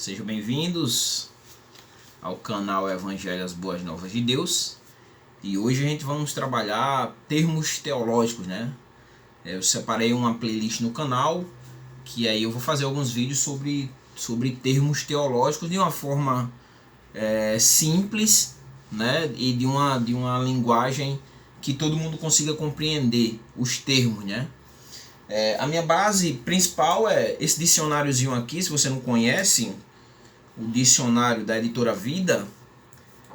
Sejam bem-vindos ao canal Evangelho as Boas Novas de Deus. E hoje a gente vamos trabalhar termos teológicos, né? Eu separei uma playlist no canal, que aí eu vou fazer alguns vídeos sobre termos teológicos de uma forma simples, né? E de uma linguagem que todo mundo consiga compreender os termos, né? A minha base principal é esse dicionáriozinho aqui. Se você não conhece, o dicionário da editora Vida,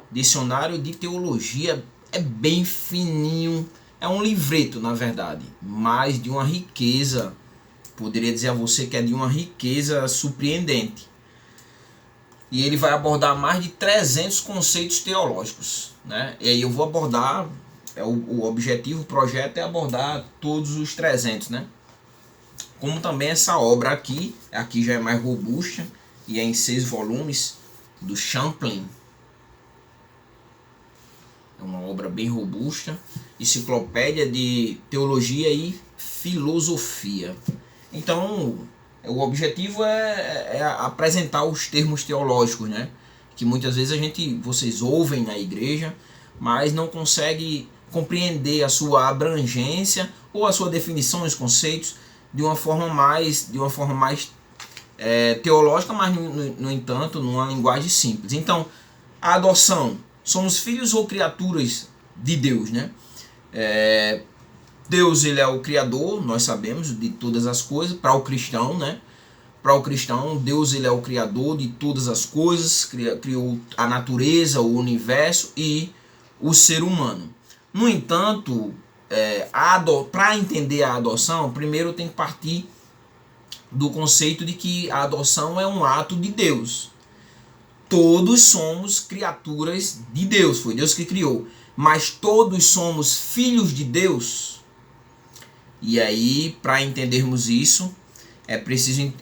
dicionário de teologia, é bem fininho, é um livreto na verdade, mas de uma riqueza, poderia dizer a você que é de uma riqueza surpreendente. E ele vai abordar mais de 300 conceitos teológicos, né? E aí eu vou abordar, o objetivo, o projeto é abordar todos os 300, né? Como também essa obra aqui já é mais robusta e é em 6 volumes, do Champlin. É uma obra bem robusta, enciclopédia de teologia e filosofia. Então, o objetivo é apresentar os termos teológicos, né? Que muitas vezes vocês ouvem na igreja, mas não consegue compreender a sua abrangência ou a sua definição, os conceitos, de uma forma mais teológica, mas no entanto numa linguagem simples. Então, a adoção, somos filhos ou criaturas de Deus, né? Deus, ele é o criador, nós sabemos, de todas as coisas. Para o cristão, né? Para o cristão, Deus, ele é o criador de todas as coisas, criou a natureza, o universo e o ser humano. No entanto, para entender a adoção, primeiro tem que partir do conceito de que a adoção é um ato de Deus. Todos somos criaturas de Deus, foi Deus que criou, mas todos somos filhos de Deus. E aí, para entendermos isso, é preciso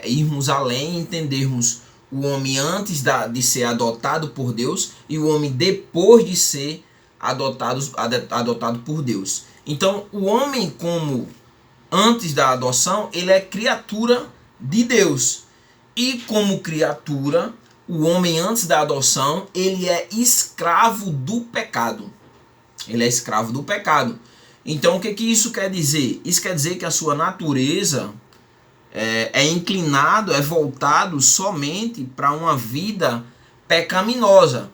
irmos além, entendermos o homem antes de ser adotado por Deus e o homem depois de ser adotado por Deus. Então, o homem, como antes da adoção, ele é criatura de Deus. E como criatura, o homem antes da adoção, ele é escravo do pecado. Ele é escravo do pecado. Então, o que isso quer dizer? Isso quer dizer que a sua natureza é inclinado, é voltado somente para uma vida pecaminosa.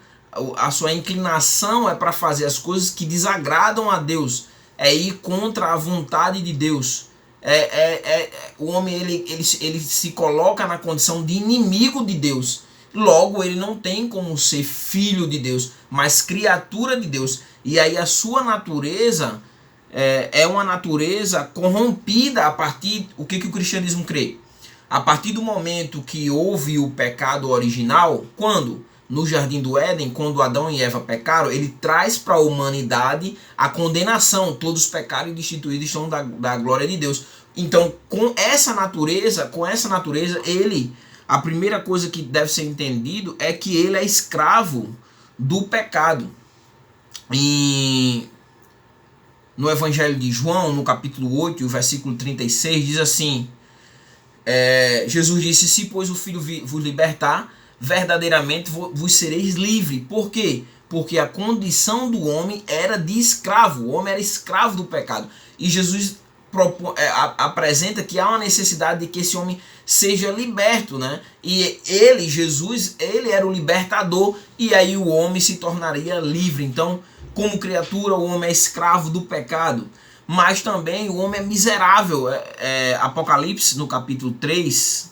A sua inclinação é para fazer as coisas que desagradam a Deus, é ir contra a vontade de Deus. O homem ele se coloca na condição de inimigo de Deus. Logo, ele não tem como ser filho de Deus, mas criatura de Deus. E aí a sua natureza é uma natureza corrompida a partir... O que o cristianismo crê? A partir do momento que houve o pecado original, quando? No Jardim do Éden, quando Adão e Eva pecaram, ele traz para a humanidade a condenação. Todos pecaram e destituídos estão da glória de Deus. Então, com essa natureza, a primeira coisa que deve ser entendido é que ele é escravo do pecado. No Evangelho de João, no capítulo 8, o versículo 36, diz assim: Jesus disse: se pois o Filho vos libertar, verdadeiramente vos sereis livres. Por quê? Porque a condição do homem era de escravo. O homem era escravo do pecado. E Jesus apresenta que há uma necessidade de que esse homem seja liberto, né? E Jesus, ele era o libertador, e aí o homem se tornaria livre. Então, como criatura, o homem é escravo do pecado, mas também o homem é miserável. Apocalipse, no capítulo 3,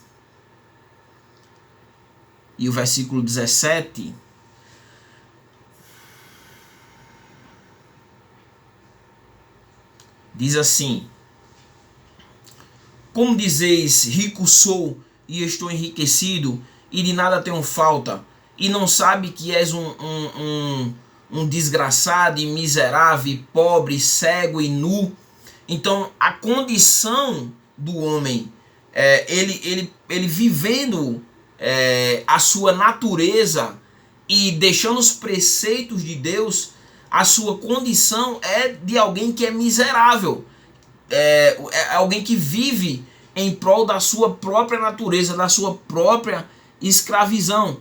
e o versículo 17, diz assim: como dizeis, rico sou e estou enriquecido, e de nada tenho falta, e não sabe que és um desgraçado e miserável, e pobre, cego e nu. Então, a condição do homem, ele vivendo a sua natureza e deixando os preceitos de Deus, a sua condição é de alguém que é miserável. É alguém que vive em prol da sua própria natureza, da sua própria escravidão,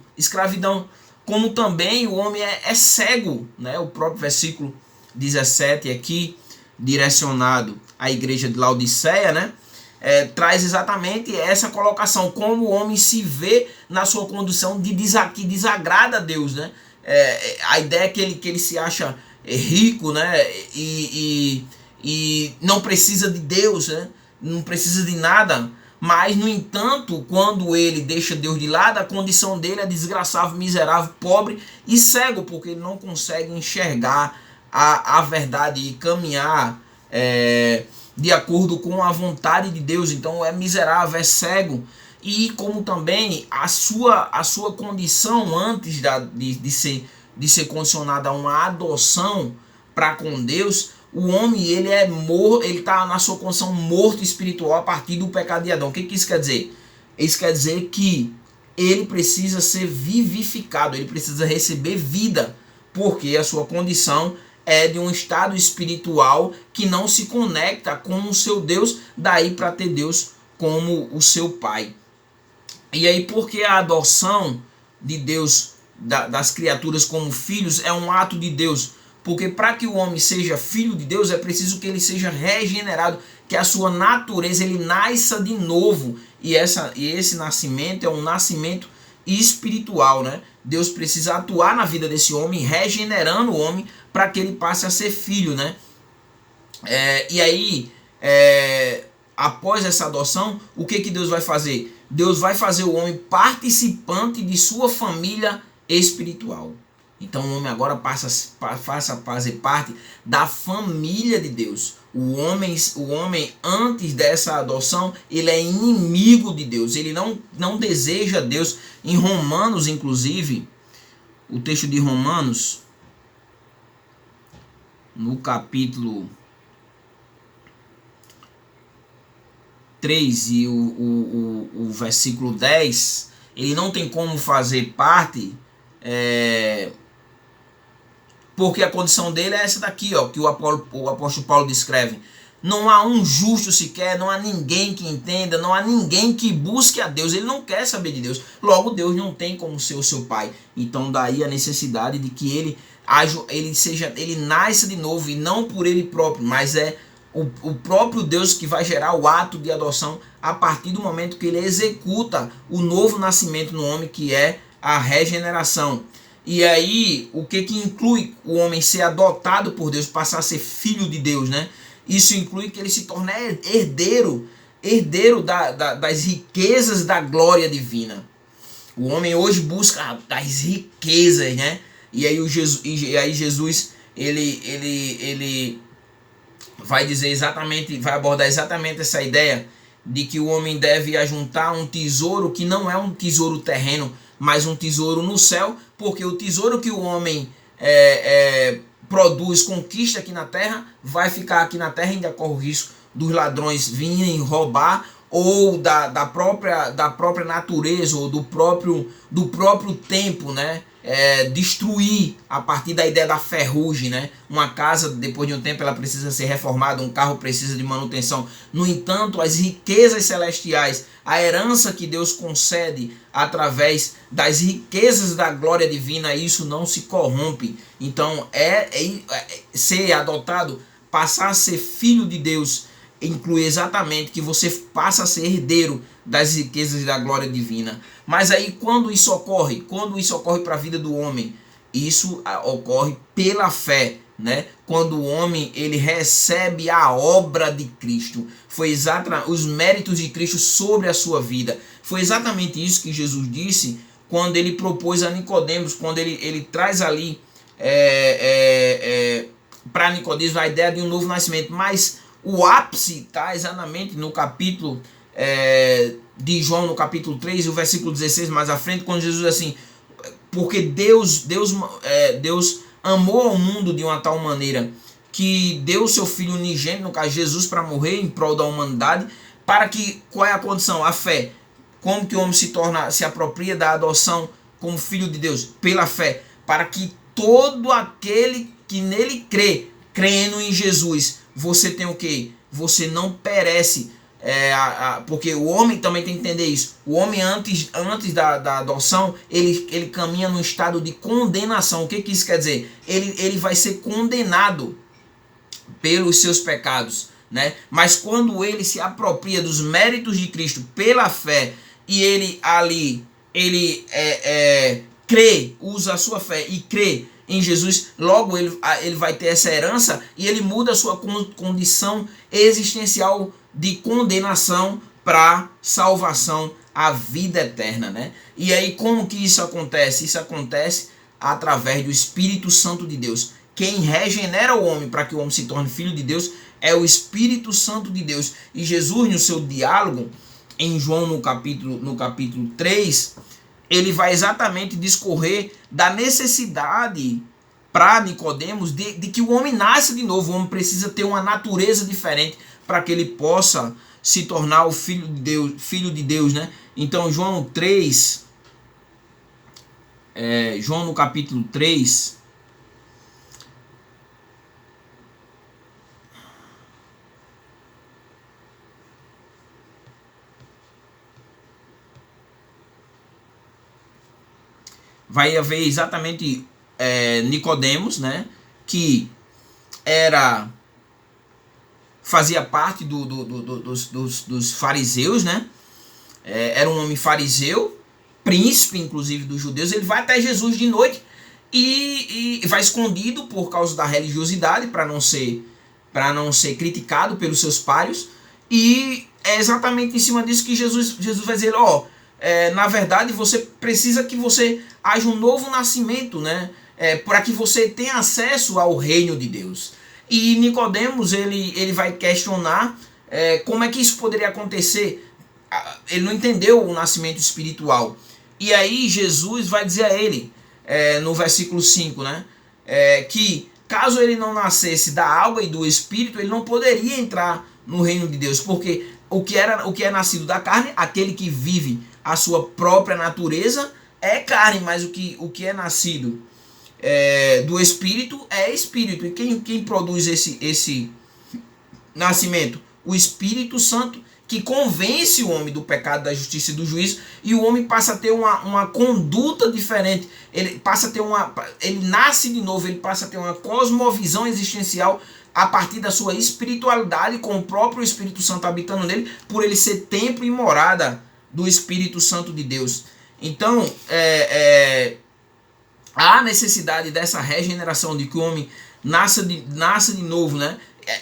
como também o homem é cego, né? O próprio versículo 17 aqui, direcionado à igreja de Laodiceia, né? Traz exatamente essa colocação, como o homem se vê na sua condição que desagrada a Deus, né? A ideia é que ele se acha rico, né? E não precisa de Deus, né? Não precisa de nada. Mas, no entanto, quando ele deixa Deus de lado, a condição dele é desgraçado, miserável, pobre e cego, porque ele não consegue enxergar a verdade e caminhar de acordo com a vontade de Deus. Então é miserável, é cego. E como também a sua condição antes de ser condicionado a uma adoção para com Deus, o homem ele está na sua condição morto espiritual a partir do pecado de Adão. O que isso quer dizer? Isso quer dizer que ele precisa ser vivificado, ele precisa receber vida, porque a sua condição é de um estado espiritual que não se conecta com o seu Deus, daí para ter Deus como o seu pai. E aí, porque a adoção de Deus das criaturas como filhos é um ato de Deus? Porque para que o homem seja filho de Deus é preciso que ele seja regenerado, que a sua natureza ele nasça de novo. E esse nascimento é um nascimento espiritual, né? Deus precisa atuar na vida desse homem, regenerando o homem para que ele passe a ser filho, né? E aí, após essa adoção, o que Deus vai fazer? Deus vai fazer o homem participante de sua família espiritual. Então o homem agora passa a fazer parte da família de Deus. O homem antes dessa adoção, ele é inimigo de Deus. Ele não deseja Deus. Em Romanos, inclusive, o texto de Romanos, no capítulo 3 e o versículo 10, ele não tem como fazer parte, porque a condição dele é essa daqui, ó, que o apóstolo Paulo descreve. Não há um justo sequer, não há ninguém que entenda, não há ninguém que busque a Deus. Ele não quer saber de Deus. Logo, Deus não tem como ser o seu pai. Então, daí a necessidade de que ele nasça de novo, e não por ele próprio, mas é o próprio Deus que vai gerar o ato de adoção a partir do momento que ele executa o novo nascimento no homem, que é a regeneração. E aí, o que inclui o homem ser adotado por Deus, passar a ser filho de Deus, né? Isso inclui que ele se torne herdeiro das riquezas da glória divina. O homem hoje busca as riquezas, né? E aí Jesus ele vai dizer exatamente, vai abordar exatamente essa ideia de que o homem deve ajuntar um tesouro que não é um tesouro terreno, mas um tesouro no céu, porque o tesouro que o homem produz, conquista aqui na terra, vai ficar aqui na terra e ainda corre o risco dos ladrões virem roubar, ou da própria natureza, ou do próprio tempo, né? Destruir a partir da ideia da ferrugem, né? Uma casa, depois de um tempo, ela precisa ser reformada, um carro precisa de manutenção. No entanto, as riquezas celestiais, a herança que Deus concede através das riquezas da glória divina, isso não se corrompe. Então, ser adotado, passar a ser filho de Deus, inclui exatamente que você passa a ser herdeiro das riquezas da glória divina. Mas aí quando isso ocorre para a vida do homem, isso ocorre pela fé, né? Quando o homem ele recebe a obra de Cristo, foi exatamente os méritos de Cristo sobre a sua vida. Foi exatamente isso que Jesus disse quando ele propôs a Nicodemos, quando ele traz ali para Nicodemos a ideia de um novo nascimento. Mas o ápice está exatamente no capítulo de João, no capítulo 3, o versículo 16 mais à frente, quando Jesus diz assim: porque Deus amou ao mundo de uma tal maneira que deu o seu Filho unigênito, no caso Jesus, para morrer em prol da humanidade, para que, qual é a condição? A fé. Como que o homem se apropria da adoção como filho de Deus? Pela fé. Para que todo aquele que nele crê, crendo em Jesus, você tem o quê? Você não perece, Porque o homem também tem que entender isso. O homem antes da adoção, ele caminha num estado de condenação. O que isso quer dizer? Ele vai ser condenado pelos seus pecados, né? Mas quando ele se apropria dos méritos de Cristo pela fé, e ele crê, usa a sua fé e crê em Jesus, logo ele vai ter essa herança, e ele muda a sua condição existencial de condenação para salvação, a vida eterna, né? E aí como que isso acontece? Isso acontece através do Espírito Santo de Deus. Quem regenera o homem para que o homem se torne filho de Deus é o Espírito Santo de Deus. E Jesus, no seu diálogo em João, no capítulo 3, ele vai exatamente discorrer da necessidade para Nicodemos de que o homem nasce de novo. O homem precisa ter uma natureza diferente para que ele possa se tornar o filho de Deus, né? Então João 3, João no capítulo 3, vai haver exatamente Nicodemos, né, que fazia parte dos fariseus, né, era um homem fariseu, príncipe inclusive dos judeus. Ele vai até Jesus de noite e vai escondido por causa da religiosidade, para não ser criticado pelos seus pários. E é exatamente em cima disso que Jesus vai dizer: na verdade você precisa que você haja um novo nascimento, né? Para que você tenha acesso ao reino de Deus. E Nicodemos ele vai questionar como é que isso poderia acontecer. Ele não entendeu o nascimento espiritual. E aí Jesus vai dizer a ele, no versículo 5, né, que caso ele não nascesse da água e do Espírito, ele não poderia entrar no reino de Deus. Porque o que é nascido da carne, aquele que vive a sua própria natureza, é carne, mas o que é nascido do Espírito é Espírito. E quem produz esse nascimento? O Espírito Santo, que convence o homem do pecado, da justiça e do juízo, e o homem passa a ter uma conduta diferente. Ele nasce de novo, ele passa a ter uma cosmovisão existencial a partir da sua espiritualidade, com o próprio Espírito Santo habitando nele, por ele ser templo e morada do Espírito Santo de Deus. Então, há necessidade dessa regeneração, de que o homem nasça de novo, né?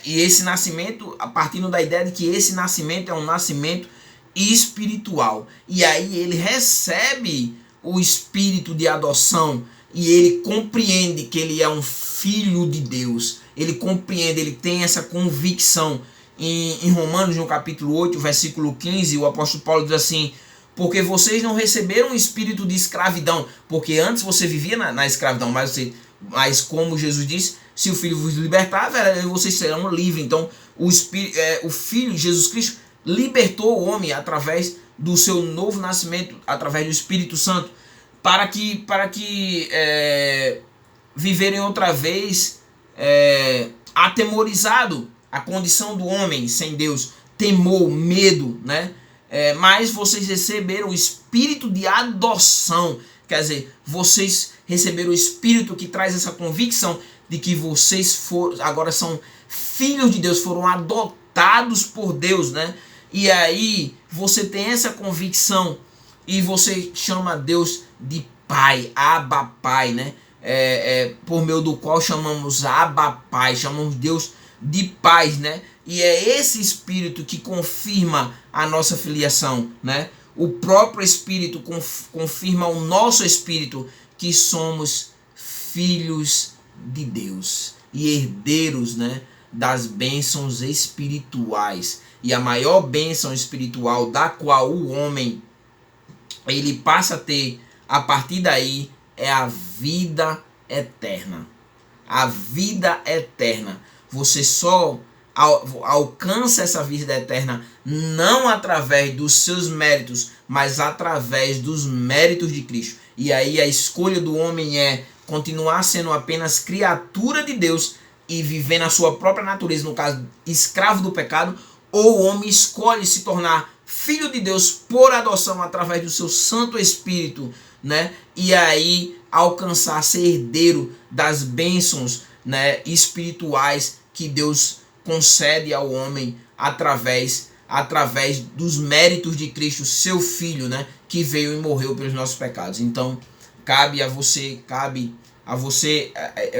E esse nascimento, a partir da ideia de que esse nascimento é um nascimento espiritual. E aí ele recebe o espírito de adoção e ele compreende que ele é um filho de Deus. Ele compreende, ele tem essa convicção. Em Romanos, no capítulo 8, versículo 15, o apóstolo Paulo diz assim: porque vocês não receberam um espírito de escravidão, porque antes você vivia na escravidão, mas como Jesus disse, se o Filho vos libertar, vocês serão livres. Então o Filho, Jesus Cristo, libertou o homem através do seu novo nascimento, através do Espírito Santo, para que viverem outra vez atemorizado, a condição do homem sem Deus, temor, medo, né? Mas vocês receberam o espírito de adoção, quer dizer, vocês receberam o espírito que traz essa convicção de que vocês agora são filhos de Deus, foram adotados por Deus, né? E aí você tem essa convicção e você chama Deus de Pai, Abba Pai, né? Por meio do qual chamamos Abba Pai, chamamos Deus de Pai, né? E é esse espírito que confirma a nossa filiação, né? O próprio Espírito confirma o nosso espírito que somos filhos de Deus e herdeiros, né, das bênçãos espirituais. E a maior bênção espiritual da qual o homem ele passa a ter a partir daí é a vida eterna. A vida eterna. Você só alcança essa vida eterna não através dos seus méritos, mas através dos méritos de Cristo. E aí a escolha do homem é continuar sendo apenas criatura de Deus e viver na sua própria natureza, no caso, escravo do pecado, ou o homem escolhe se tornar filho de Deus por adoção através do seu Santo Espírito, né? E aí alcançar, ser herdeiro das bênçãos, né, espirituais que Deus concede ao homem através dos méritos de Cristo, seu Filho, né, que veio e morreu pelos nossos pecados. Então, cabe a você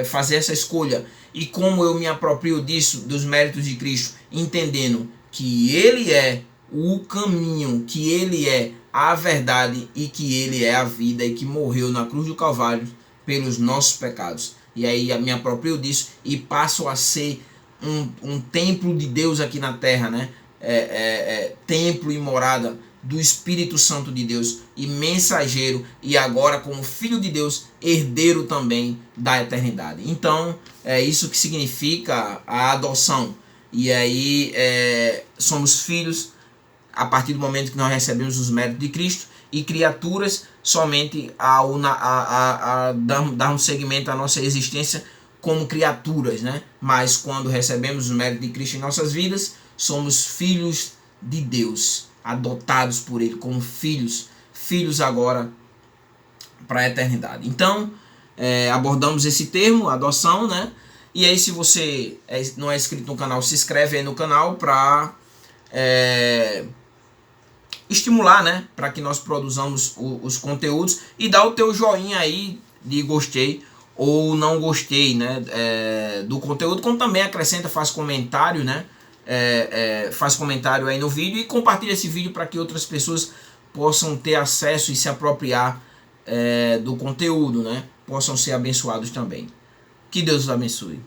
fazer essa escolha. E como eu me aproprio disso, dos méritos de Cristo, entendendo que Ele é o caminho, que Ele é a verdade e que Ele é a vida e que morreu na cruz do Calvário pelos nossos pecados. E aí me aproprio disso e passo a ser um templo de Deus aqui na terra, né? Templo e morada do Espírito Santo de Deus e mensageiro, e agora como filho de Deus, herdeiro também da eternidade. Então é isso que significa a adoção. E aí somos filhos a partir do momento que nós recebemos os méritos de Cristo, e criaturas somente ao darmos seguimento à nossa existência como criaturas, né? Mas quando recebemos os méritos de Cristo em nossas vidas, somos filhos de Deus, adotados por Ele como filhos agora para a eternidade. Então, abordamos esse termo, adoção, né? E aí, se você não é inscrito no canal, se inscreve aí no canal para estimular, né? Para que nós produzamos os conteúdos, e dá o teu joinha aí de gostei ou não gostei, né? Do conteúdo, como também acrescenta, faz comentário, né? Faz comentário aí no vídeo e compartilha esse vídeo para que outras pessoas possam ter acesso e se apropriar do conteúdo, né? Possam ser abençoados também. Que Deus os abençoe.